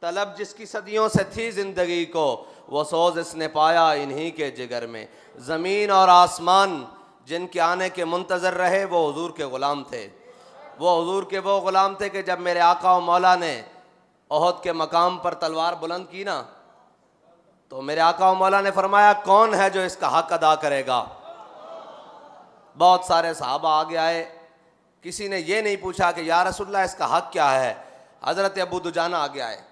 तलब जिसकी सदियों से थी ज़िंदगी को, वो सोज इसने पाया इन्हीं के जिगर में। ज़मीन और आसमान जिनके आने के मुंतज़र रहे, वो हुजूर के ग़ुलाम थे। वो हुजूर के वो ग़ुलाम थे कि जब मेरे आका व मौला ने ओहद के मकाम पर तलवार बुलंद की ना, तो मेरे आका व मौला ने फरमाया, कौन है जो इसका हक अदा करेगा। बहुत सारे सहाबा आगे आए, किसी ने ये नहीं पूछा कि या रसूलल्लाह इसका हक क्या है। हज़रत अबू दुजाना आगे आए,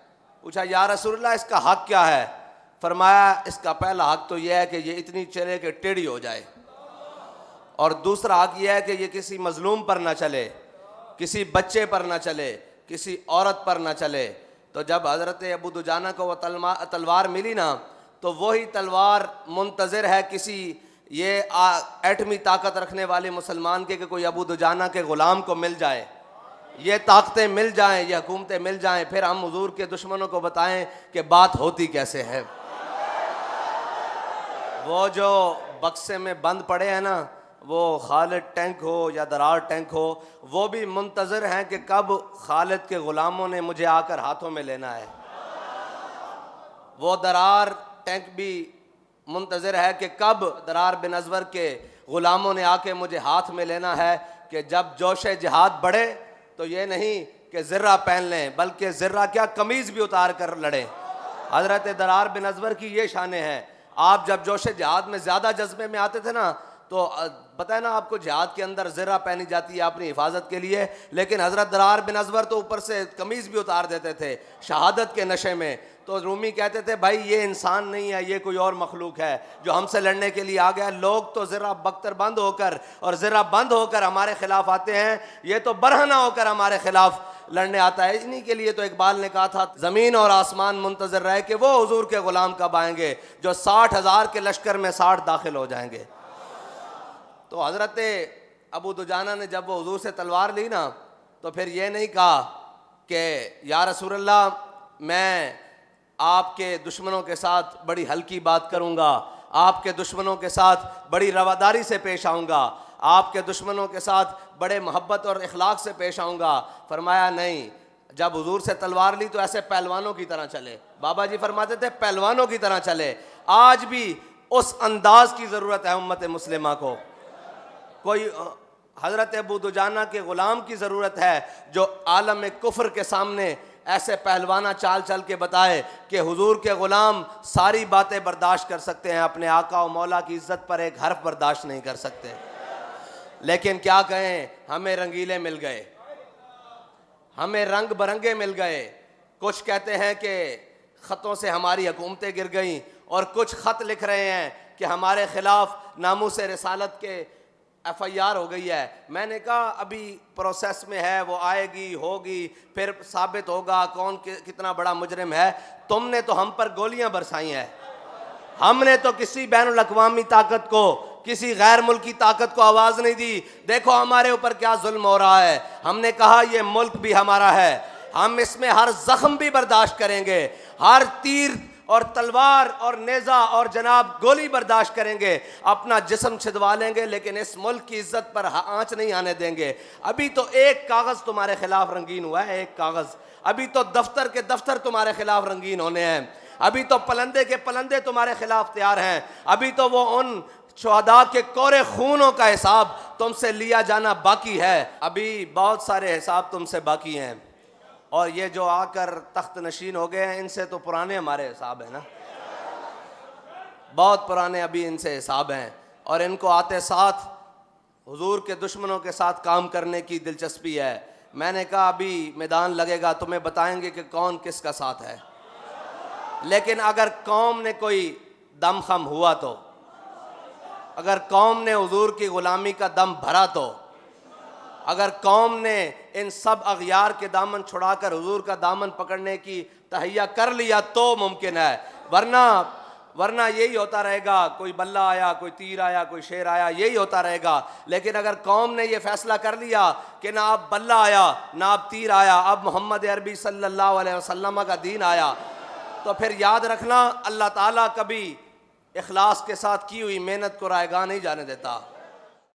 पूछा या रसूलल्लाह इसका हक क्या है। फरमाया, इसका पहला हक तो यह है कि ये इतनी चले कि टेढ़ी हो जाए, और दूसरा हक यह है कि ये किसी मजलूम पर ना चले, किसी बच्चे पर ना चले, किसी औरत पर ना चले। तो जब हज़रत अबू दुजाना को वो तलवार मिली ना, तो वही तलवार मुंतज़िर है किसी ये एटमी ताकत रखने वाले मुसलमान के कि कोई अबू दुजाना के ग़ुलाम को मिल जाए, ये ताकतें मिल जाएं, ये हुकूमतें मिल जाएं, फिर हम हुजूर के दुश्मनों को बताएं कि बात होती कैसे है। वो जो बक्से में बंद पड़े हैं ना, वो खालिद टैंक हो या दरार टैंक हो, वो भी मुंतज़र हैं कि कब खालिद के ग़ुलामों ने मुझे आकर हाथों में लेना है। वो दरार टैंक भी मुंतज़र है कि कब दरार बिन अज़वर के ग़ुलामों ने आके मुझे हाथ में लेना है। कि जब जोश जिहाद बढ़े तो ये नहीं कि ज़र्रा पहन लें, बल्कि ज़र्रा क्या कमीज़ भी उतार कर लड़ें। हज़रत दरार बिन अज़वर की ये शान है। आप जब जोश जिहाद में ज़्यादा जज्बे में आते थे ना, तो पता है ना आपको जिहाद के अंदर ज़र्रा पहनी जाती है अपनी हिफाजत के लिए, लेकिन हज़रत दरार बिन अज़वर तो ऊपर से कमीज़ भी उतार देते थे शहादत के नशे में। तो रूमी कहते थे, भाई ये इंसान नहीं है, ये कोई और मखलूक है जो हमसे लड़ने के लिए आ गया। लोग तो ज़रा बख्तर बंद होकर और ज़रा बंद होकर हमारे खिलाफ आते हैं, ये तो बरहना होकर हमारे खिलाफ लड़ने आता है। इन्हीं के लिए तो इकबाल ने कहा था, ज़मीन और आसमान मुंतज़र रहे कि वो हुजूर के ग़ुलाम कब आएंगे जो 60,000 के लश्कर में 60 दाखिल हो जाएंगे। तो हज़रत अबू दुजाना ने जब वो हुजूर से तलवार ली ना, तो फिर ये नहीं कहा कि या रसूलल्लाह मैं आपके दुश्मनों के साथ बड़ी हल्की बात करूँगा, आपके दुश्मनों के साथ बड़ी रवादारी से पेश आऊँगा, आपके दुश्मनों के साथ बड़े मोहब्बत और इखलाक से पेश आऊँगा। फरमाया नहीं, जब हुजूर से तलवार ली तो ऐसे पहलवानों की तरह चले। बाबा जी फरमाते थे पहलवानों की तरह चले। आज भी उस अंदाज की ज़रूरत है उम्मत मुस्लिमा को। कोई हज़रत अबू दुजाना के ग़ुलाम की ज़रूरत है जो आलम कुफ्र के सामने ऐसे पहलवाना चाल चल के बताए कि हुजूर के ग़ुलाम सारी बातें बर्दाश्त कर सकते हैं, अपने आका व मौला की इज़्ज़त पर एक हर्फ बर्दाश्त नहीं कर सकते। लेकिन क्या कहें, हमें रंगीले मिल गए, हमें रंग बरंगे मिल गए। कुछ कहते हैं कि ख़तों से हमारी हुकूमतें गिर गईं, और कुछ ख़त लिख रहे हैं कि हमारे ख़िलाफ़ नामूस रिसालत के FIR हो गई है। मैंने कहा अभी प्रोसेस में है, वो आएगी होगी, फिर साबित होगा कौन कितना बड़ा मुजरिम है। तुमने तो हम पर गोलियां बरसाई हैं, हमने तो किसी बैनुल अक़वामी ताकत को, किसी गैर मुल्की ताकत को आवाज़ नहीं दी। देखो हमारे ऊपर क्या जुल्म हो रहा है। हमने कहा ये मुल्क भी हमारा है, हम इसमें हर ज़ख्म भी बर्दाश्त करेंगे, हर तीर और तलवार और नेज़ा और जनाब गोली बर्दाश्त करेंगे, अपना जिस्म छिदवा लेंगे, लेकिन इस मुल्क की इज्जत पर आंच नहीं आने देंगे। अभी तो एक कागज़ तुम्हारे खिलाफ रंगीन हुआ है, एक कागज़। अभी तो दफ्तर के दफ्तर तुम्हारे खिलाफ रंगीन होने हैं, अभी तो पलंदे के पलंदे तुम्हारे खिलाफ तैयार हैं, अभी तो वो उन शुहदा के कोरे खूनों का हिसाब तुमसे लिया जाना बाकी है। अभी बहुत सारे हिसाब तुमसे बाकी हैं, और ये जो आकर तख्त नशीन हो गए हैं, इनसे तो पुराने हमारे हिसाब हैं ना, बहुत पुराने अभी इनसे हिसाब हैं। और इनको आते साथ हुजूर के दुश्मनों के साथ काम करने की दिलचस्पी है। मैंने कहा अभी मैदान लगेगा, तुम्हें बताएंगे कि कौन किसका साथ है। लेकिन अगर कौम ने कोई दम खम हुआ तो, अगर कौम ने हुजूर की ग़ुलामी का दम भरा तो, अगर कौम ने इन सब अग़यार के दामन छुड़ाकर हुजूर का दामन पकड़ने की तहैया कर लिया तो मुमकिन है। वरना यही होता रहेगा, कोई बल्ला आया, कोई तीर आया, कोई शेर आया, यही होता रहेगा। लेकिन अगर कौम ने यह फैसला कर लिया कि ना अब बल्ला आया ना अब तीर आया, अब मोहम्मद अरबी सल्लल्लाहु अलैहि वसल्लम का दीन आया, तो फिर याद रखना अल्लाह ताला कभी इखलास के साथ की हुई मेहनत को रायगा नहीं जाने देता।